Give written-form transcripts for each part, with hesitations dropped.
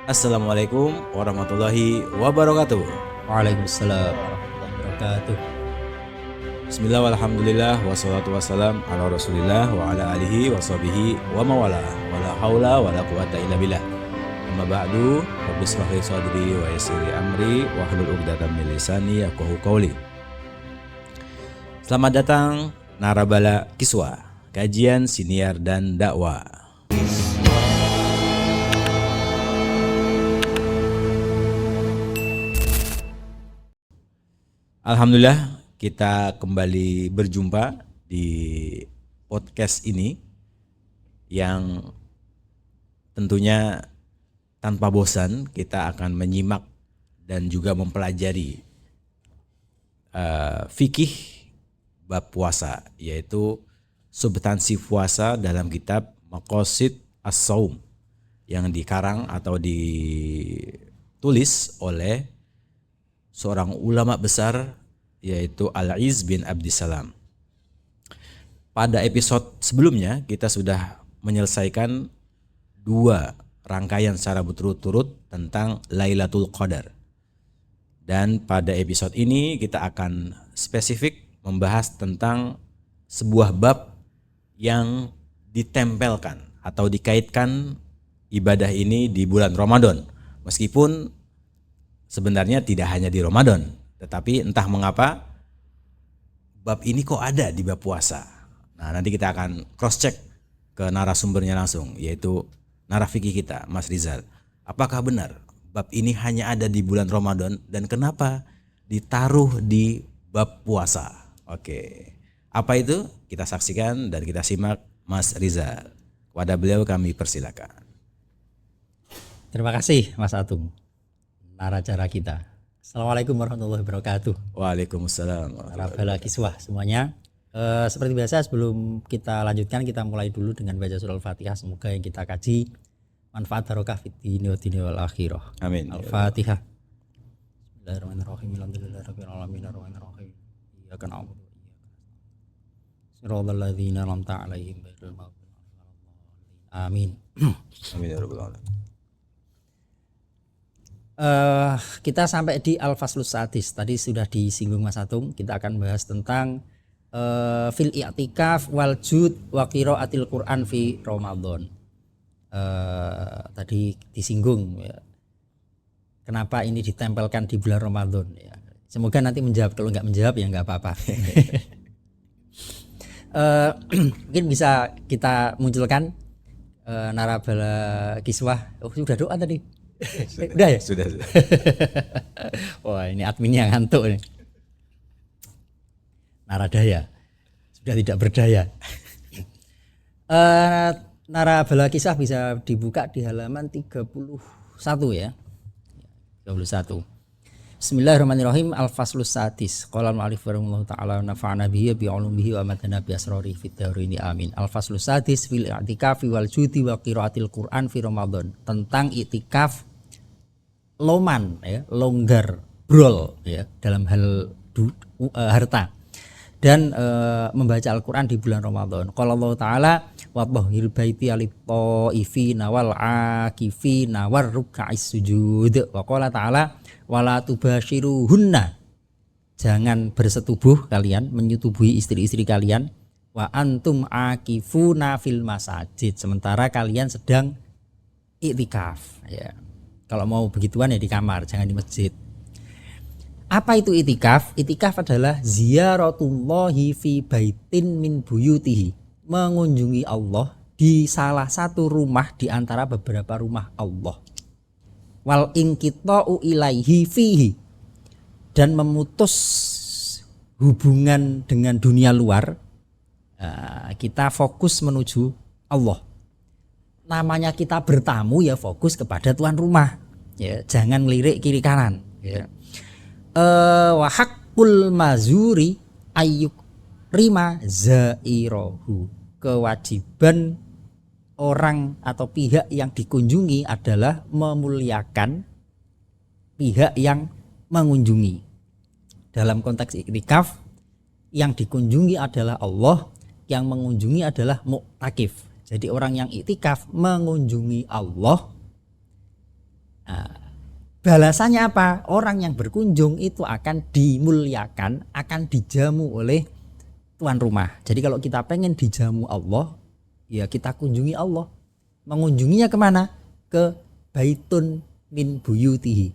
Assalamualaikum warahmatullahi wabarakatuh. Waalaikumsalam warahmatullahi wabarakatuh. Bismillah walhamdulillah wassalatu wassalam ala rasulillah wa ala alihi wa sahbihi wa mawala wa la hawla wa la quwata illa billah. Amma ba'du, rabbi shrah li sadri wa yassir li amri wa hlul 'uqdatam min lisani yafqahu qawli. Selamat datang Narabala Kiswah, kajian siniar dan dakwah. Alhamdulillah kita kembali berjumpa di podcast ini yang tentunya tanpa bosan kita akan menyimak dan juga mempelajari fikih bab puasa, yaitu substansi puasa dalam kitab Maqasid As-Shaum yang dikarang atau ditulis oleh seorang ulama besar yaitu Al-Izz bin Abdissalam. Pada episode sebelumnya kita sudah menyelesaikan 2 rangkaian secara berturut-turut tentang Lailatul Qadar. Dan pada episode ini kita akan spesifik membahas tentang sebuah bab yang ditempelkan atau dikaitkan ibadah ini di bulan Ramadan. Meskipun sebenarnya tidak hanya di Ramadan, tetapi entah mengapa bab ini kok ada di bab puasa. Nah, nanti kita akan cross check ke narasumbernya langsung, yaitu narafikih kita, Mas Rizal. Apakah benar bab ini hanya ada di bulan Ramadan dan kenapa ditaruh di bab puasa? Oke. Apa itu? Kita saksikan dan kita simak Mas Rizal. Kepada beliau kami persilakan. Terima kasih Mas Atung, naracara kita. Assalamualaikum warahmatullahi wabarakatuh. Waalaikumsalam. Narabala Kiswah semuanya. Seperti biasa sebelum kita lanjutkan, kita mulai dulu dengan baca surah Al-Fatihah. Semoga yang kita kaji manfaat barokah fid dunya wal akhirah. Amin. Al-Fatihah. Bismillahirrahmanirrahim. Alhamdulillahirabbil alamin arrahmanirrahim. Iyyaka na'budu wa iyyaka nasta'in. Shiratal ladzina an'amta 'alaihim ghairil maghdubi 'alaihim waladdallin. Amin. Amin ya rabbal alamin. Kita sampai di Al-Faslus Sadis. Tadi sudah disinggung Mas Atung. Kita akan bahas tentang fil i'tikaf wal jud wa qiraatil Qur'an fi Ramadan. Tadi disinggung ya, kenapa ini ditempelkan di bulan Ramadan ya. Semoga nanti menjawab. Kalau nggak menjawab ya nggak apa-apa. Mungkin bisa kita munculkan Narabala Kiswah. Oh, sudah doa tadi. Udah ya? Sudah. Wah, ini adminnya yang ngantuk nih. Naradaya sudah tidak berdaya. Narabala Kisah bisa dibuka di halaman 31 ya. 31. Bismillahirrahmanirrahim. Al-Faslus Sadis. Qala al-mu'allif rahimahullahu ta'ala nafa'ana bihi bi 'ulumihi wa matana bi asrari fid dharaini amin. Al-Faslus Sadis fil i'tikafi wal judi wa qiraatil Qur'an fi Ramadan. Tentang i'tikaf loman ya, longgar, brol ya dalam hal harta dan membaca Al-Qur'an di bulan Ramadan. Qala Allah Ta'ala wa tahhir baiti lit-taifina wal 'akifina war ruk'is sujud. Wa qala Ta'ala wala tubashiruhunna, jangan bersetubuh kalian, menyetubuhi istri-istri kalian, wa antum akifuna fil masajid, sementara kalian sedang i'tikaf ya. Kalau mau begituan ya di kamar, jangan di masjid. Apa itu i'tikaf? I'tikaf adalah ziyaratullahi fi baitin min buyutihi, mengunjungi Allah di salah satu rumah di antara beberapa rumah Allah. Wal inqita'u ilaihi fihi, dan memutus hubungan dengan dunia luar. Kita fokus menuju Allah. Namanya kita bertamu ya fokus kepada tuan rumah ya, jangan ngelirik kiri kanan ya. Wa haqqul mazuri ayyuk rima zairahu, kewajiban orang atau pihak yang dikunjungi adalah memuliakan pihak yang mengunjungi. Dalam konteks iktikaf, yang dikunjungi adalah Allah, yang mengunjungi adalah mu'takif. Jadi orang yang iktikaf mengunjungi Allah Balasannya apa? Orang yang berkunjung itu akan dimuliakan, akan dijamu oleh tuan rumah. Jadi kalau kita pengen dijamu Allah, ya kita kunjungi Allah. Mengunjunginya kemana? Ke baitun min buyutihi,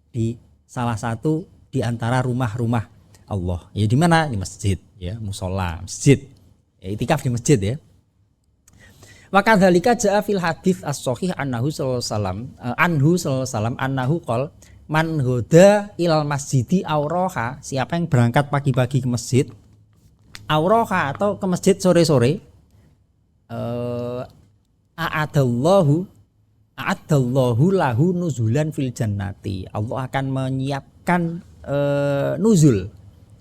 di salah satu di antara rumah-rumah Allah. Ya di mana? Di masjid, ya, musola, masjid. Ya, itikaf di masjid ya. Wa kadzalika jaa fil hadits as-shahih annahu sallallahu alaihi wasallam annahu qol man hoda ilal masjidi auraha, siapa yang berangkat pagi-pagi ke masjid auraha atau ke masjid sore-sore, a'adallahu lahu nuzulan fil jannati, Allah akan menyiapkan nuzul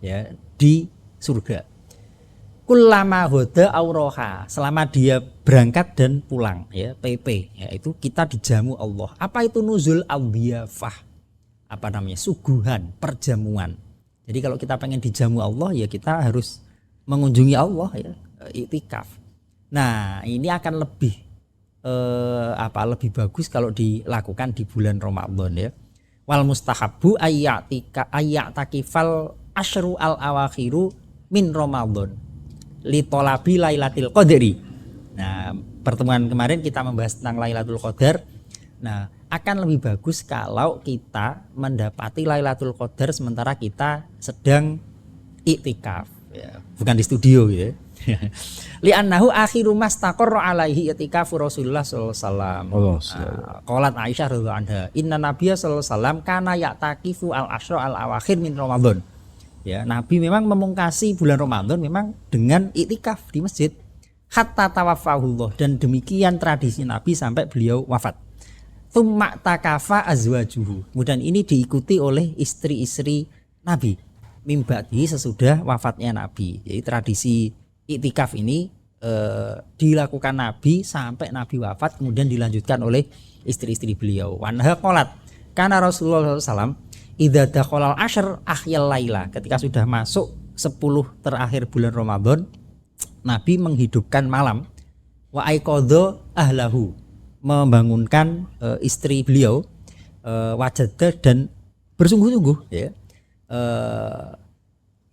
ya di surga. Kullama hoda auroha, selama dia berangkat dan pulang ya, PP ya, itu kita dijamu Allah. Apa itu nuzul? Al-dhiyafah, apa namanya, suguhan, perjamuan. Jadi kalau kita pengen dijamu Allah ya kita harus mengunjungi Allah ya, iktikaf. Nah ini akan lebih lebih bagus kalau dilakukan di bulan Ramadan ya. Wal mustahabu ayyatakifal asyru al awakhiru min Ramadan li tolabi Lailatul Qadri. Nah, pertemuan kemarin kita membahas tentang Lailatul Qadar. Nah, akan lebih bagus kalau kita mendapati Lailatul Qadar sementara kita sedang iktikaf ya, bukan di studio gitu ya. Li annahu akhiru mastaqarra alaihi i'tikafu Rasulullah sallallahu alaihi wasallam. Qalat Aisyah radhiyallahu anha, "Inna Nabiyya sallallahu alaihi wasallam kana ya'takifu al-asyra al-awakhir min Ramadan." Ya, Nabi memang memungkasi bulan Ramadan memang dengan iktikaf di masjid hatta tawaffahullah, dan demikian tradisi Nabi sampai beliau wafat. Tsumma takafa azwajuhu, kemudian ini diikuti oleh istri-istri Nabi mimbati sesudah wafatnya Nabi. Jadi tradisi iktikaf ini dilakukan Nabi sampai Nabi wafat, kemudian dilanjutkan oleh istri-istri beliau. Wanha qalat kana Rasulullah SAW idza dakhalal asyr ahyal laila, ketika sudah masuk 10 terakhir bulan Ramadan Nabi menghidupkan malam. Wa aiqadha ahlahu, membangunkan istri beliau, wajada, dan bersungguh-sungguh ya.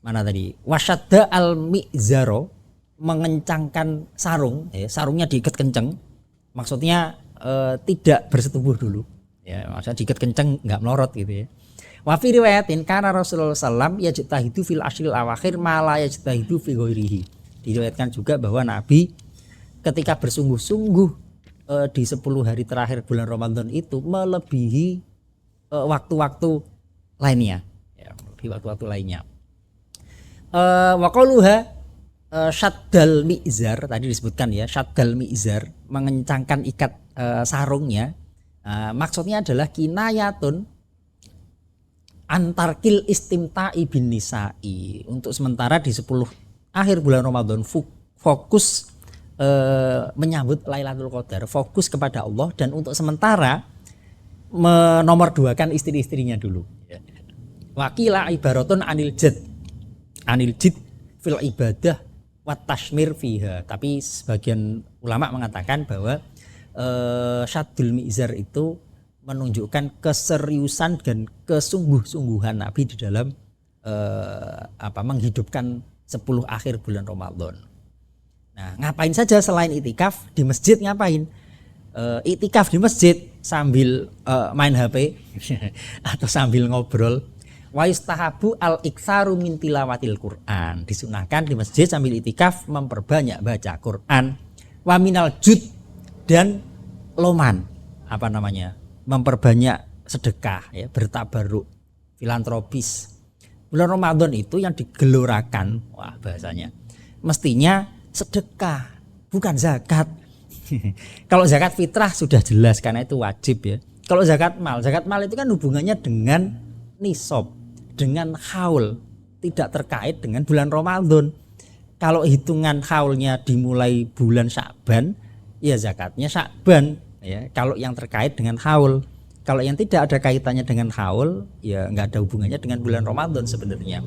Mana tadi? Wasyadda al-mi'zaro, mengencangkan sarung ya, sarungnya diikat kenceng, maksudnya tidak bersetubuh dulu ya, maksudnya diikat kenceng nggak melorot gitu ya. Wa fi riwayatin kana Rasulullah sallam yajtahidu fil ashril awakhir ma la yajtahidu fi ghairihi. Diriwayatkan juga bahwa Nabi ketika bersungguh-sungguh di 10 hari terakhir bulan Ramadan itu melebihi waktu-waktu lainnya ya, melebihi waktu-waktu lainnya. Wa qaluha syaddal mi'zar, tadi disebutkan ya, syaddal mi'zar, mengencangkan ikat sarungnya. Maksudnya adalah kinayatun antarkil istimta'i bin nisa'i, untuk sementara di 10 akhir bulan Ramadan fokus menyambut Lailatul Qadar, fokus kepada Allah, dan untuk sementara menomorduakan istri-istrinya dulu. Wakila ibaratun anil jid fil ibadah wat tashmir fiha, tapi sebagian ulama mengatakan bahwa syaddul mi'zar itu menunjukkan keseriusan dan kesungguh-sungguhan Nabi di dalam menghidupkan 10 akhir bulan Ramadan. Nah, ngapain saja selain itikaf di masjid? Ngapain? Itikaf di masjid sambil main HP atau sambil ngobrol. Wa yustahabu al-iktsaru min tilawatil Quran, disunahkan di masjid sambil itikaf memperbanyak baca Quran. Wa minal jud, dan loman, memperbanyak sedekah ya, bertabarruk, filantropis. Bulan Ramadan itu yang digelorakan, bahasanya mestinya sedekah, bukan zakat. Kalau zakat fitrah sudah jelas karena itu wajib ya. Kalau zakat mal itu kan hubungannya dengan nisab, dengan haul, tidak terkait dengan bulan Ramadan. Kalau hitungan haulnya dimulai bulan Sya'ban, ya zakatnya Sya'ban ya, kalau yang terkait dengan haul. Kalau yang tidak ada kaitannya dengan haul, ya nggak ada hubungannya dengan bulan Ramadan sebenarnya.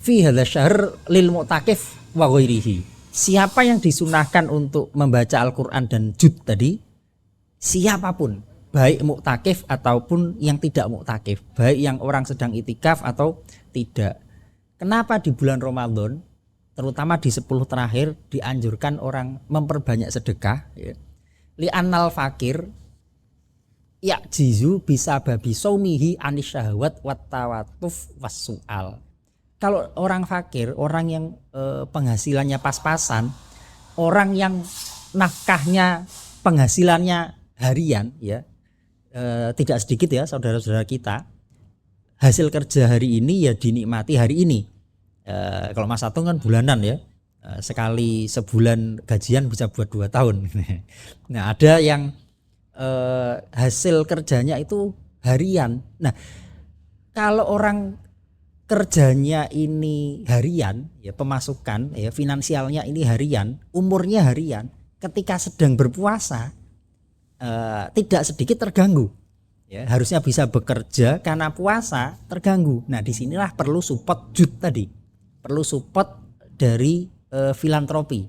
Fi hadza syahr lil mu'takif wa ghairihi, siapa yang disunahkan untuk membaca Al-Quran dan jud tadi? Siapapun, baik muktakif ataupun yang tidak muktakif, baik yang orang sedang itikaf atau tidak. Kenapa di bulan Ramadan, terutama di 10 terakhir, dianjurkan orang memperbanyak sedekah? Ya. Li'annal fakir ya'jizu bisa babi saumihi anis syahwat wat tawatuf was su'al. Kalau orang fakir, orang yang penghasilannya pas-pasan, orang yang nafkahnya penghasilannya harian, ya tidak sedikit ya saudara-saudara kita, hasil kerja hari ini ya dinikmati hari ini. Kalau Mas Atung kan bulanan ya, sekali sebulan gajian bisa buat 2 tahun. Nah ada yang hasil kerjanya itu harian. Nah kalau orang kerjanya ini harian, ya pemasukan, ya finansialnya ini harian, umurnya harian, ketika sedang berpuasa tidak sedikit terganggu. Ya, harusnya bisa bekerja karena puasa terganggu. Nah disinilah perlu support jud tadi, perlu support dari filantropi.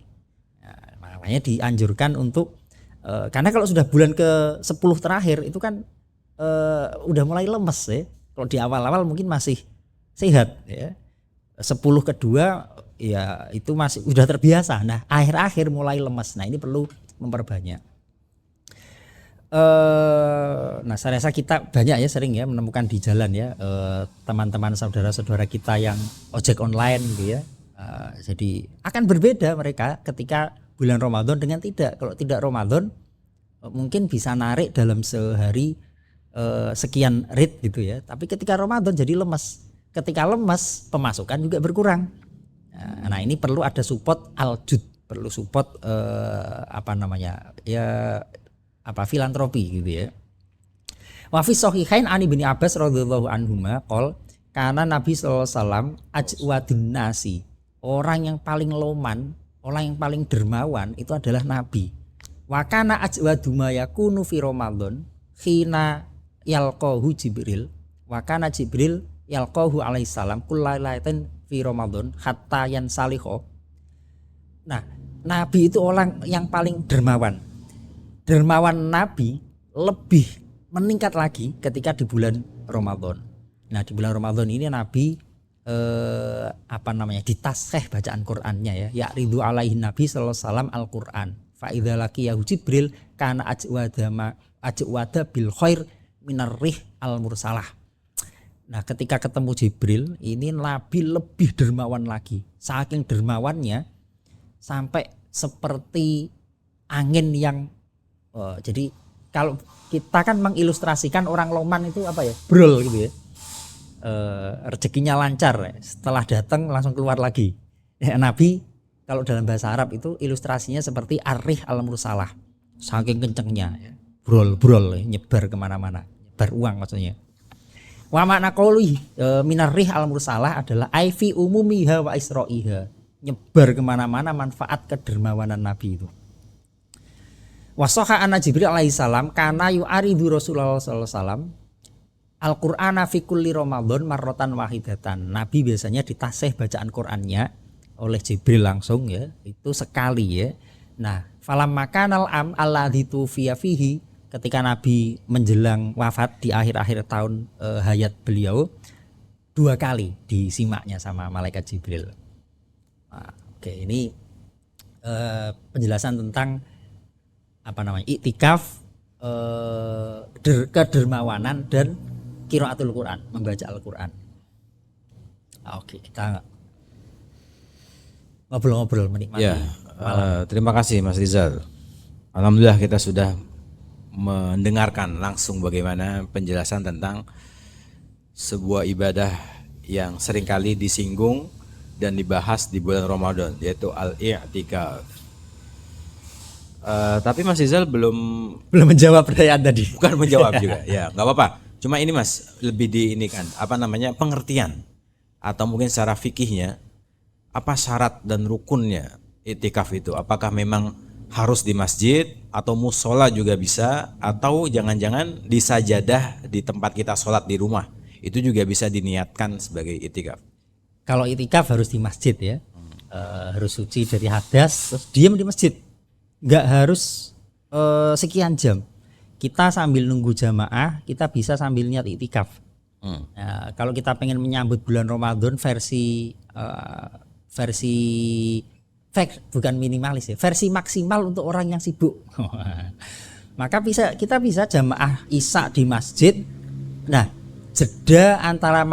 Nah, makanya dianjurkan untuk karena kalau sudah bulan ke-10 terakhir itu kan udah mulai lemes ya. Kalau di awal-awal mungkin masih sehat ya. 10 kedua ya itu masih udah terbiasa. Nah, akhir-akhir mulai lemes. Nah, ini perlu memperbanyak. Nah, saya rasa kita banyak ya sering ya menemukan di jalan ya teman-teman saudara-saudara kita yang ojek online gitu ya. Jadi akan berbeda mereka ketika bulan Ramadan dengan tidak. Kalau tidak Ramadan mungkin bisa narik dalam sehari sekian rit gitu ya. Tapi ketika Ramadan jadi lemes. Ketika lemes pemasukan juga berkurang. Nah ini perlu ada support al-jud, perlu support filantropi gitu ya. Wa fi shahihain an Ibnu Abbas radhiyallahu anhuma qol kana Nabi sallallahu alaihi wasallam ajwadun nasi. Orang yang paling loman, orang yang paling dermawan itu adalah Nabi. Wa kana ajwadu ma yakunu fi Ramadan khina yalqahu Jibril. Wa kana Jibril yalqahu alaihi salam kullailatin fi Ramadan hatta yansaliho. Nah, Nabi itu orang yang paling dermawan. Dermawan Nabi lebih meningkat lagi ketika di bulan Ramadan. Nah, di bulan Ramadan ini Nabi ditasheh bacaan Qur'annya ya. Ya ridhu alaihi Nabi sallallahu alaihi wasallam Al-Qur'an. Fa idza laqiyahu Jibril kana ajwada bil khair minar rih al-mursalah. Nah, ketika ketemu Jibril, ini Nabi lebih dermawan lagi. Saking dermawannya sampai seperti angin yang jadi kalau kita kan mengilustrasikan orang loman itu apa ya? Brol gitu ya. Rezekinya lancar, setelah datang langsung keluar lagi. Ya, Nabi kalau dalam bahasa Arab itu ilustrasinya seperti ar-rih al-mursalah. Saking kencengnya, brol nyebar kemana-mana, nyebar uang maksudnya. Wa makna qauli minar rih al-mursalah adalah aifi umumiha wa isra'iha. Nyebar kemana-mana manfaat kedermawanan Nabi itu. Wasoha anna Jibril alaihi salam kana yu'aridu Rasulullah sallallahu alaihi wasallam Al-Qur'ana fi kulli Ramadan marratan wahidatan. Nabi biasanya ditasih bacaan Qur'annya oleh Jibril langsung ya, itu sekali ya. Nah, falam makanal am alladzi tufiya fihi, ketika Nabi menjelang wafat di akhir-akhir tahun hayat beliau 2 kali disimaknya sama malaikat Jibril. Nah, oke, ini penjelasan tentang iktikaf, kedermawanan dan qiraatul Quran, membaca Al-Quran. Oke, kita ngobrol-ngobrol menikmati. Ya, terima kasih Mas Rizal. Alhamdulillah kita sudah mendengarkan langsung bagaimana penjelasan tentang sebuah ibadah yang seringkali disinggung dan dibahas di bulan Ramadan, yaitu al-i'tikaf. Tapi Mas Rizal belum menjawab pertanyaan tadi. Bukan menjawab juga. Ya, nggak apa-apa. Cuma ini Mas lebih diinikan pengertian atau mungkin secara fikihnya apa syarat dan rukunnya i'tikaf itu? Apakah memang harus di masjid atau musola juga bisa, atau jangan-jangan di sajadah di tempat kita sholat di rumah itu juga bisa diniatkan sebagai i'tikaf? Kalau i'tikaf harus di masjid ya. harus suci dari hadas, terus diam di masjid, nggak harus sekian jam. Kita sambil nunggu jamaah, kita bisa sambil niat iktikaf. Nah, kalau kita pengen menyambut bulan Ramadan bukan minimalis ya, versi maksimal untuk orang yang sibuk. Maka kita bisa jamaah Isya di masjid. Nah, jeda antara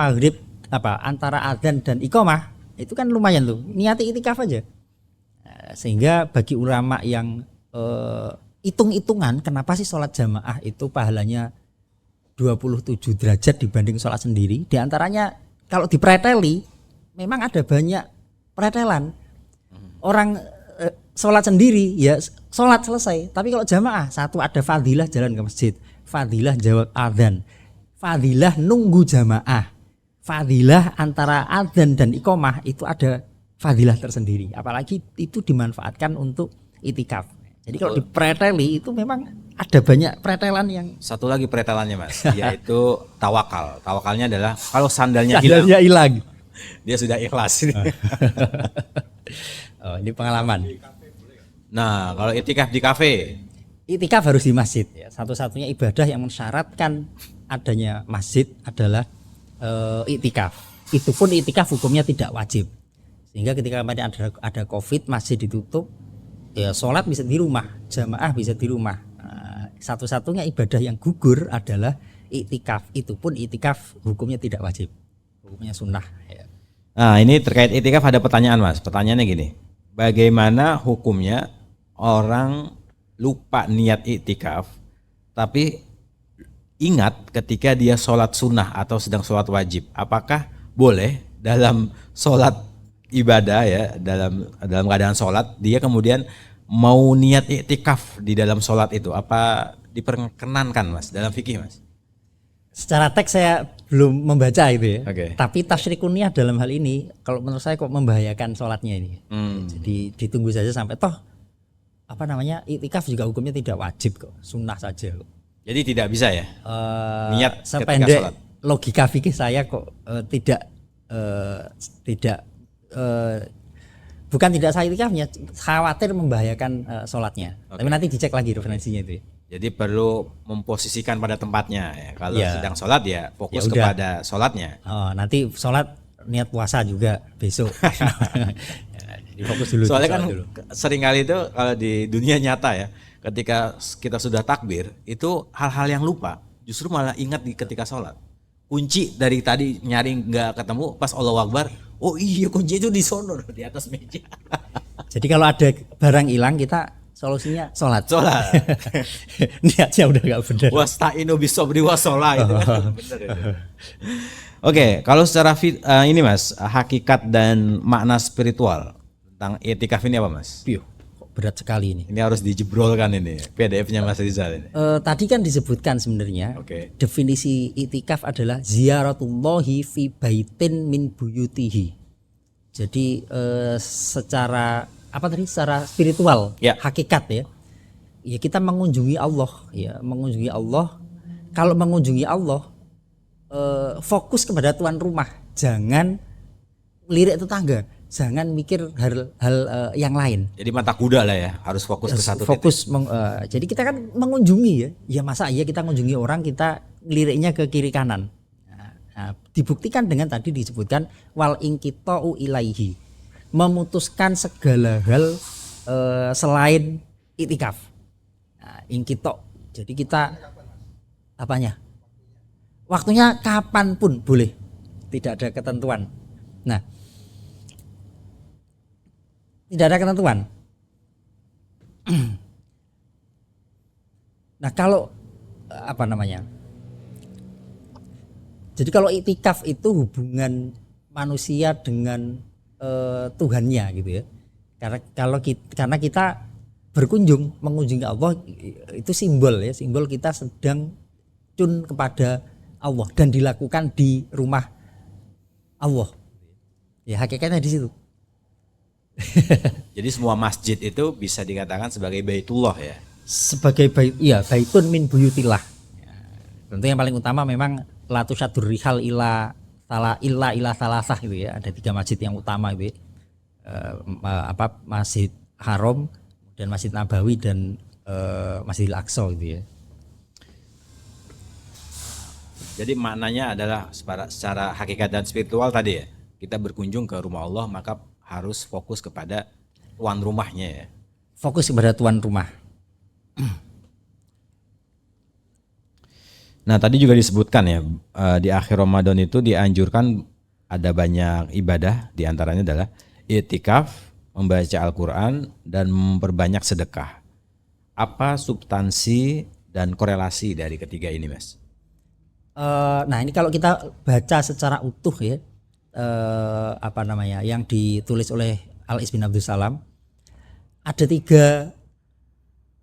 antara adzan dan iqamah itu kan lumayan tuh, niat iktikaf aja. Nah, sehingga bagi ulama yang hitung-hitungan kenapa sih sholat jamaah itu pahalanya 27 derajat dibanding sholat sendiri, di antaranya kalau dipreteli memang ada banyak pretelan. Orang sholat sendiri ya sholat selesai, tapi kalau jamaah satu ada fadilah jalan ke masjid, fadilah jawab adzan, fadilah nunggu jamaah, fadilah antara adzan dan iqamah itu ada fadilah tersendiri, apalagi itu dimanfaatkan untuk itikaf. Jadi kalau dipreteli itu memang ada banyak pretelan yang satu lagi pretelannya Mas, yaitu tawakal. Tawakalnya adalah kalau sandalnya hilang, dia sudah ikhlas. Oh, ini pengalaman. Nah, kalau itikaf di kafe, itikaf harus di masjid. Ya. Satu-satunya ibadah yang mensyaratkan adanya masjid adalah itikaf. Itu pun itikaf hukumnya tidak wajib. Sehingga ketika kemarin ada COVID, masjid ditutup, ya sholat bisa di rumah, jamaah bisa di rumah. Nah, satu-satunya ibadah yang gugur adalah itikaf. Itu pun itikaf hukumnya tidak wajib, hukumnya sunnah. Ya. Nah, ini terkait itikaf ada pertanyaan Mas. Pertanyaannya gini, bagaimana hukumnya orang lupa niat itikaf tapi ingat ketika dia sholat sunnah atau sedang sholat wajib? Apakah boleh dalam sholat ibadah ya, dalam keadaan sholat dia kemudian mau niat iktikaf di dalam sholat itu, apa diperkenankan Mas dalam fikih Mas? Secara teks saya belum membaca itu ya. Okay. Tapi tasyrikuniah dalam hal ini kalau menurut saya kok membahayakan sholatnya ini. Jadi ditunggu saja sampai toh iktikaf juga hukumnya tidak wajib kok, sunnah saja kok. Jadi tidak bisa ya niat ketika sholat. Logika fikih saya kok bukan tidak sah itikafnya, khawatir membahayakan sholatnya. Okay. Tapi nanti dicek lagi referensinya itu. Jadi perlu memposisikan pada tempatnya ya. Kalau sedang sholat ya fokus kepada sholatnya. Oh, nanti sholat niat puasa juga besok. Jadi fokus dulu. Soalnya kan seringkali itu kalau di dunia nyata ya, ketika kita sudah takbir itu hal-hal yang lupa justru malah ingat ketika sholat. Kunci dari tadi nyari nggak ketemu, pas Allahu Akbar, oh iya kunci itu di sono di atas meja. Jadi kalau ada barang hilang kita solusinya sholat. Niatnya udah nggak benar. Wasta'inu bisobri wasolah itu kan benar itu. Oke, kalau secara ini Mas, hakikat dan makna spiritual tentang itikaf ini apa Mas? Berat sekali ini. Ini harus dijebrolkan ini PDF-nya Mas Rizal ini. Tadi kan disebutkan sebenarnya definisi itikaf adalah ziyaratullahi fi baitin min buyutihi. Jadi secara secara spiritual, hakikat ya. Ya kita mengunjungi Allah ya, mengunjungi Allah. Kalau mengunjungi Allah fokus kepada tuan rumah, jangan lirik tetangga. Jangan mikir hal yang lain. Jadi mata kuda lah ya, harus fokus ke satu titik. Jadi kita kan mengunjungi ya. Ya masa iya kita mengunjungi orang kita liriknya ke kiri kanan. Nah, dibuktikan dengan tadi disebutkan wal inqita'u ilaihi. Memutuskan segala hal selain iktikaf. Nah, inqita'. Jadi kita waktunya kapanpun boleh. Tidak ada ketentuan. Nah, tidak ada ketentuan. Nah kalau jadi kalau iktikaf itu hubungan manusia dengan Tuhannya gitu ya. Karena kita mengunjungi Allah itu simbol ya, simbol kita sedang tune kepada Allah dan dilakukan di rumah Allah. Ya hakikatnya di situ. Jadi semua masjid itu bisa dikatakan sebagai baitullah ya. Sebagai baitun min buyutillah. Ya, tentu yang paling utama memang la tusyaddur rihal ila salasah gitu ya. Ada 3 masjid yang utama itu. Masjid Haram dan Masjid Nabawi dan Masjidil Aqsa gitu ya. Jadi maknanya adalah secara hakikat dan spiritual tadi ya. Kita berkunjung ke rumah Allah maka harus fokus kepada tuan rumahnya ya. Fokus kepada tuan rumah. Nah tadi juga disebutkan ya di akhir Ramadan itu dianjurkan ada banyak ibadah, diantaranya adalah i'tikaf, membaca Al-Quran dan memperbanyak sedekah. Apa substansi dan korelasi dari ketiga ini, Mas? Nah ini kalau kita baca secara utuh ya, yang ditulis oleh Al-Is bin Abdus Salam, ada 3,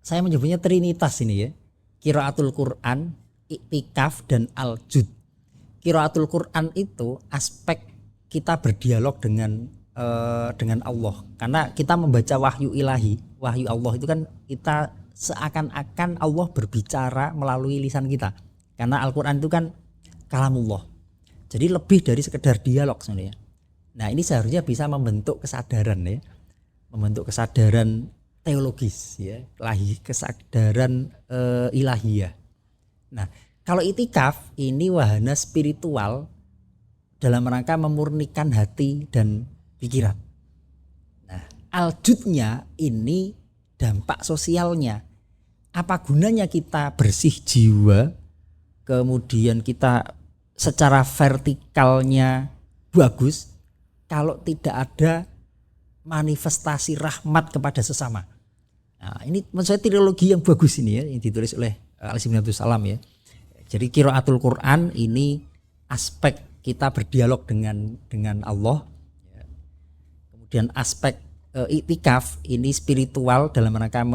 saya menyebutnya trinitas ini ya, qiraatul Quran, i'tikaf dan al-jud. Qiraatul Quran itu aspek kita berdialog dengan Allah, karena kita membaca wahyu ilahi, wahyu Allah itu kan kita seakan-akan Allah berbicara melalui lisan kita, karena Al-Quran itu kan kalamullah, jadi lebih dari sekedar dialog sebenarnya. Nah ini seharusnya bisa membentuk kesadaran ya, membentuk kesadaran teologis ya, kesadaran ilahiyah. Nah, kalau itikaf ini wahana spiritual dalam rangka memurnikan hati dan pikiran. Nah, aljudnya ini dampak sosialnya. Apa gunanya kita bersih jiwa, kemudian kita secara vertikalnya bagus, kalau tidak ada manifestasi rahmat kepada sesama. Nah, ini menurut saya teologi yang bagus ini ya, yang ditulis oleh Al-Is bin Abdus Salam ya. Jadi qiraatul Quran ini aspek kita berdialog dengan Allah. Kemudian aspek i'tikaf ini spiritual dalam rangka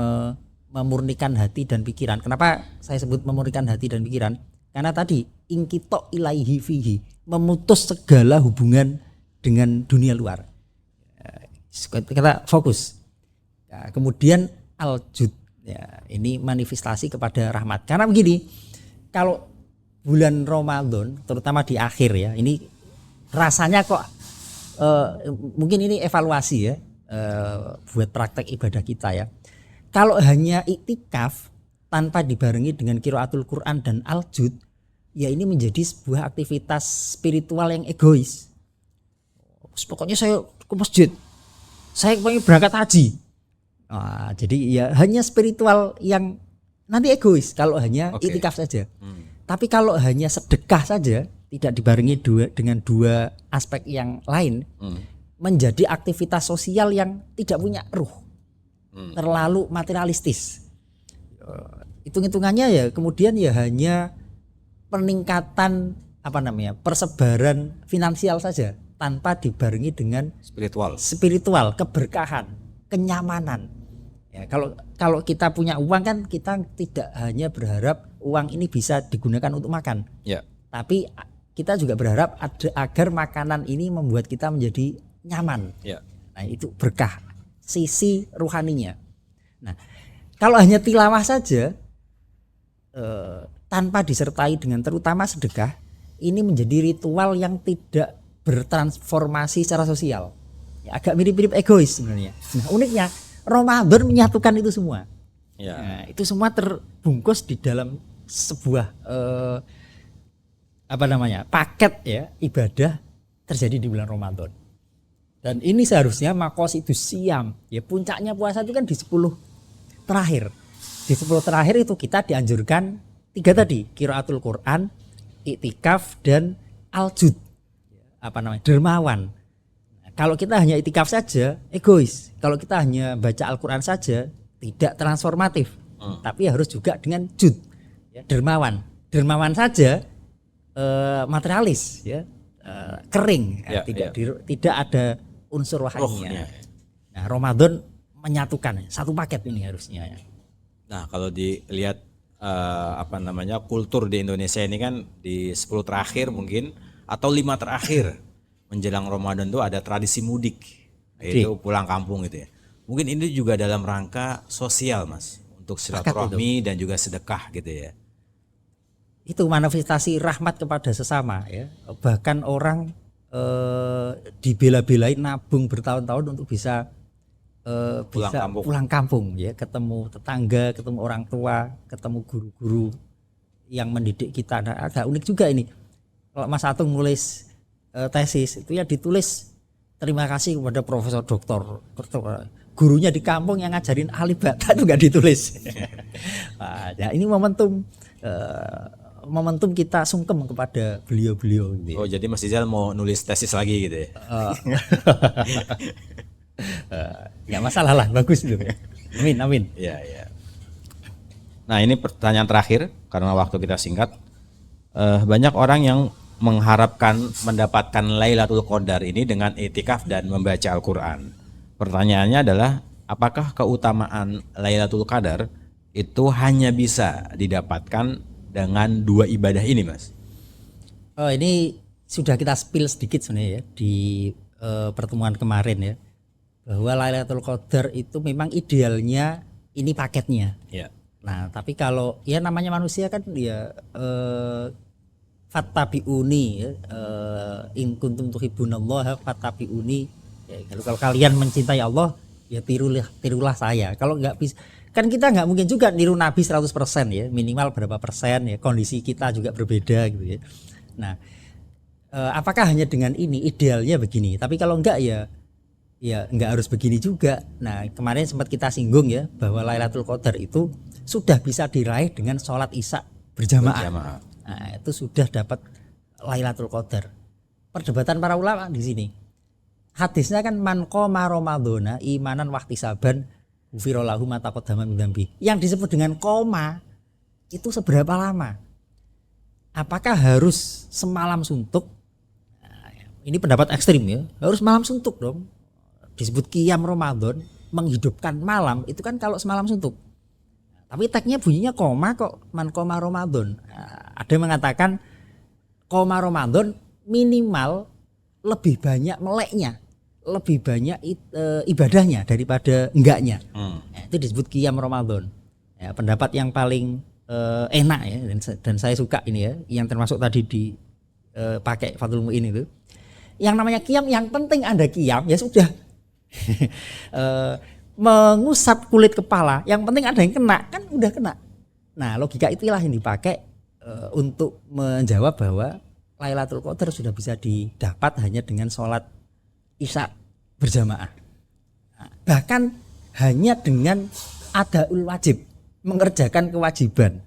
memurnikan hati dan pikiran. Kenapa saya sebut memurnikan hati dan pikiran? Karena tadi ingkito ilaihi fihi, memutus segala hubungan dengan dunia luar. Kita fokus. Nah, kemudian al-jud ya, ini manifestasi kepada rahmat. Karena begini, kalau bulan Ramadan terutama di akhir ya, ini rasanya kok mungkin ini evaluasi ya buat praktek ibadah kita ya. Kalau hanya iktikaf tanpa dibarengi dengan qiraatul Quran dan al-jud, ya ini menjadi sebuah aktivitas spiritual yang egois. Pokoknya saya ke masjid, saya pengen berangkat haji. Nah, jadi ya hanya spiritual yang nanti egois kalau hanya iktikaf saja. Tapi kalau hanya sedekah saja, tidak dibarengi dengan 2 aspek yang lain, menjadi aktivitas sosial yang tidak punya ruh, terlalu materialistis. Hitung-hitungannya ya kemudian ya hanya peningkatan persebaran finansial saja tanpa dibarengi dengan spiritual, keberkahan, kenyamanan. Ya, kalau kita punya uang kan kita tidak hanya berharap uang ini bisa digunakan untuk makan, ya. Tapi kita juga berharap agar makanan ini membuat kita menjadi nyaman. Ya. Nah itu berkah, sisi ruhaninya. Nah kalau hanya tilawah saja tanpa disertai dengan terutama sedekah, ini menjadi ritual yang tidak bertransformasi secara sosial. Ya, agak mirip-mirip egois sebenarnya. Nah uniknya Ramadan menyatukan itu semua. Ya. Nah, itu semua terbungkus di dalam sebuah paket ya ibadah terjadi di bulan Ramadan. Dan ini seharusnya maqasidus siyam. Ya puncaknya puasa itu kan di 10 terakhir. Di 10 terakhir itu kita dianjurkan 3 tadi, qiraatul Quran, i'tikaf dan al-jud. Dermawan. Kalau kita hanya i'tikaf saja, egois. Kalau kita hanya baca Al-Quran saja, tidak transformatif. Tapi harus juga dengan jud, ya, dermawan. Dermawan saja materialis, ya, kering, ya, tidak ada unsur rohaninya. Nah, Ramadan menyatukan satu paket ini harusnya. Ya. Nah, kalau dilihat kultur di Indonesia ini kan di 10 terakhir mungkin atau 5 terakhir menjelang Ramadan itu ada tradisi mudik, yaitu pulang kampung gitu ya. Mungkin ini juga dalam rangka sosial, Mas, untuk silaturahmi dan juga sedekah gitu ya. Itu manifestasi rahmat kepada sesama ya. Bahkan orang dibela-belain nabung bertahun-tahun untuk bisa Pulang kampung ya, ketemu tetangga, ketemu orang tua, ketemu guru-guru yang mendidik kita. Nah, agak unik juga ini. Kalau Mas Atung nulis tesis itu ya ditulis terima kasih kepada Profesor Doktor. Gurunya di kampung yang ngajarin alif bata itu nggak ditulis. Nah, ya ini momentum kita sungkem kepada beliau-beliau. Gitu ya. Oh, jadi Mas Rizal mau nulis tesis lagi gitu ya? Nggak masalah lah, bagus itu. Amin, amin. Iya, iya. Nah, ini pertanyaan terakhir karena waktu kita singkat. Banyak orang yang mengharapkan mendapatkan Lailatul Qadar ini dengan i'tikaf dan membaca Al-Qur'an. Pertanyaannya adalah, apakah keutamaan Lailatul Qadar itu hanya bisa didapatkan dengan 2 ibadah ini, Mas? Oh, ini sudah kita spill sedikit sebenarnya ya di pertemuan kemarin ya. Bahwa Lailatul Qadar itu memang idealnya ini paketnya. Ya. Nah, tapi kalau ya namanya manusia kan ya fattabi'uni ya, in kuntum tuhibbunallaha fattabi'uni. Ya, kalau kalian mencintai Allah ya tirulah saya. Kalau nggak bisa kan kita nggak mungkin juga niru Nabi 100% ya, minimal berapa persen ya, kondisi kita juga berbeda gitu ya. Nah, apakah hanya dengan ini idealnya begini? Tapi kalau enggak ya nggak harus begini juga. Nah, kemarin sempat kita singgung ya bahwa Lailatul Qadar itu sudah bisa diraih dengan sholat isya berjamaah. Nah, itu sudah dapat Lailatul Qadar. Perdebatan para ulama di sini. Hadisnya kan man qoma ramadhana imanan wahtisaban ghufira lahu ma taqaddama min dzambi. Yang disebut dengan koma itu seberapa lama? Apakah harus semalam suntuk? Nah, ini pendapat ekstrim ya. Harus malam suntuk dong. Disebut qiyam Ramadan, menghidupkan malam itu kan kalau semalam suntuk. Tapi tagnya bunyinya koma kok, man koma Ramadan. Ada yang mengatakan koma Ramadan minimal lebih banyak meleknya, lebih banyak ibadahnya daripada enggaknya. Itu disebut qiyam Ramadan. Ya, pendapat yang paling enak ya, dan saya suka ini ya, yang termasuk tadi pakai Fathul Mu'in itu. Yang namanya qiyam, yang penting Anda qiyam ya sudah. Mengusap kulit kepala, yang penting ada yang kena, kan udah kena. Nah, logika itulah yang dipakai untuk menjawab bahwa Lailatul Qadar sudah bisa didapat hanya dengan sholat isya berjamaah. Nah, bahkan hanya dengan adaul wajib, mengerjakan kewajiban.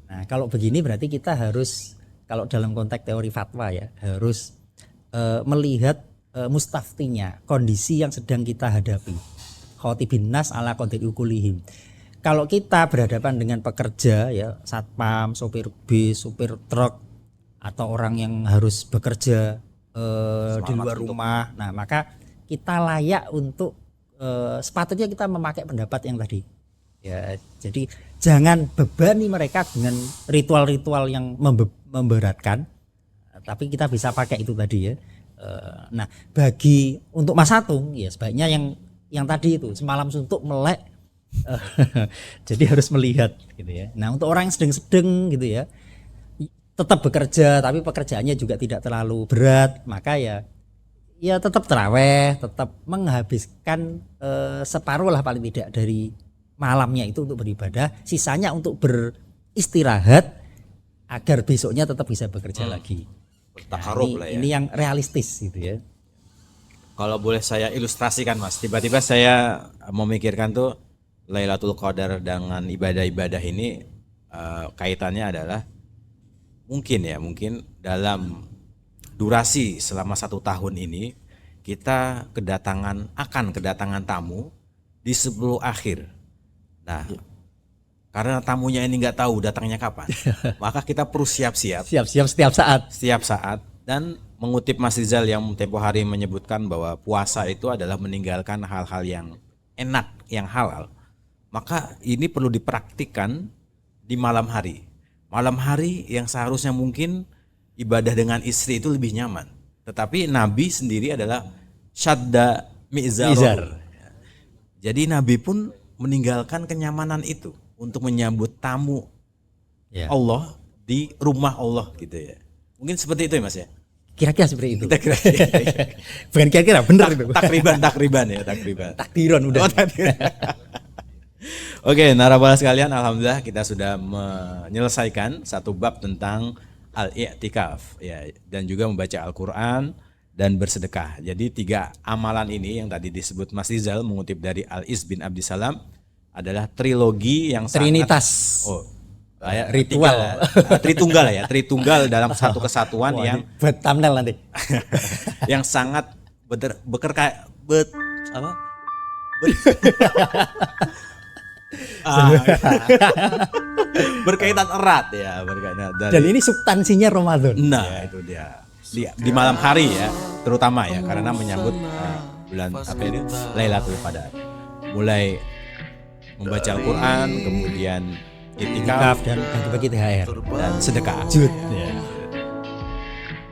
Nah, kalau begini berarti kita harus, kalau dalam konteks teori fatwa ya, harus melihat mustaftinya, kondisi yang sedang kita hadapi. Khotibin nas ala qadri ukulihim. Kalau kita berhadapan dengan pekerja ya, satpam, sopir bis, sopir truk, atau orang yang harus bekerja di luar rumah, nah maka kita layak untuk sepatutnya kita memakai pendapat yang tadi. Ya, jadi jangan bebani mereka dengan ritual-ritual yang memberatkan, tapi kita bisa pakai itu tadi ya. Nah, bagi untuk Mas Atung ya sebaiknya yang tadi itu semalam suntuk melek, jadi harus melihat gitu ya. Nah, untuk orang yang sedang-sedang gitu ya, tetap bekerja tapi pekerjaannya juga tidak terlalu berat, maka ya tetap tarawih, tetap menghabiskan separuh lah paling tidak dari malamnya itu untuk beribadah, sisanya untuk beristirahat agar besoknya tetap bisa bekerja lagi. Bertakarub lah ya. Ini yang realistis gitu ya. Kalau boleh saya ilustrasikan, Mas, tiba-tiba saya memikirkan tuh Lailatul Qadar dengan ibadah-ibadah ini kaitannya adalah mungkin dalam durasi selama 1 tahun ini kita akan kedatangan tamu di 10 akhir. Nah, karena tamunya ini nggak tahu datangnya kapan, maka kita perlu siap-siap setiap saat. Dan mengutip Mas Rizal yang tempo hari menyebutkan bahwa puasa itu adalah meninggalkan hal-hal yang enak, yang halal, maka ini perlu dipraktikkan di malam hari. Malam hari yang seharusnya mungkin ibadah dengan istri itu lebih nyaman, tetapi Nabi sendiri adalah syadda mi'zar. Jadi Nabi pun meninggalkan kenyamanan itu untuk menyambut tamu Allah di rumah Allah gitu ya. Mungkin seperti itu ya Mas ya. Kira-kira seperti itu. Kira-kira. Bukan kira-kira, benar itu. Takriban ya, takriban. Takdiran udah. Oh, takdiran. Oke, narabala sekalian, alhamdulillah kita sudah menyelesaikan satu bab tentang al-i'tikaf ya, dan juga membaca Al-Qur'an dan bersedekah. Jadi 3 amalan ini yang tadi disebut Mas Rizal mengutip dari Al-Iz bin Abdissalam adalah trilogi yang Trinitas. Ritual. Tritunggal dalam satu kesatuan yang buat thumbnail nanti. yang sangat berkaitan erat ya, Dan ini substansinya Ramadan. Nah, itu dia. Di malam hari ya, terutama ya, karena menyambut bulan apa ini? Lailatul Qadar. Mulai membaca Al-Qur'an, kemudian i'tikaf dan bagi THR dan sedekah. Jud. Ya.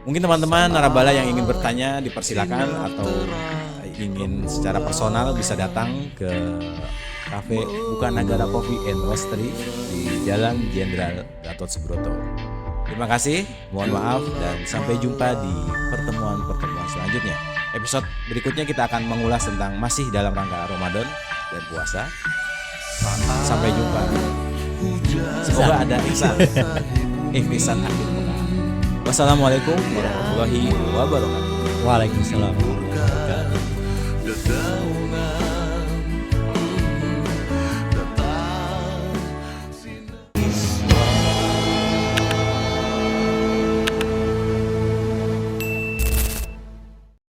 Mungkin teman-teman narabala yang ingin bertanya dipersilakan, atau ingin secara personal bisa datang ke Cafe Bukanagara Coffee and Roastery di Jalan Jenderal Gatot Subroto. Terima kasih, mohon maaf, dan sampai jumpa di pertemuan-pertemuan selanjutnya. Episode berikutnya kita akan mengulas tentang masih dalam rangka Ramadan dan puasa. Sampai jumpa. Semoga ada ihsan akhir pekan. Wassalamualaikum warahmatullahi wabarakatuh. Waalaikumsalam warahmatullahi wabarakatuh.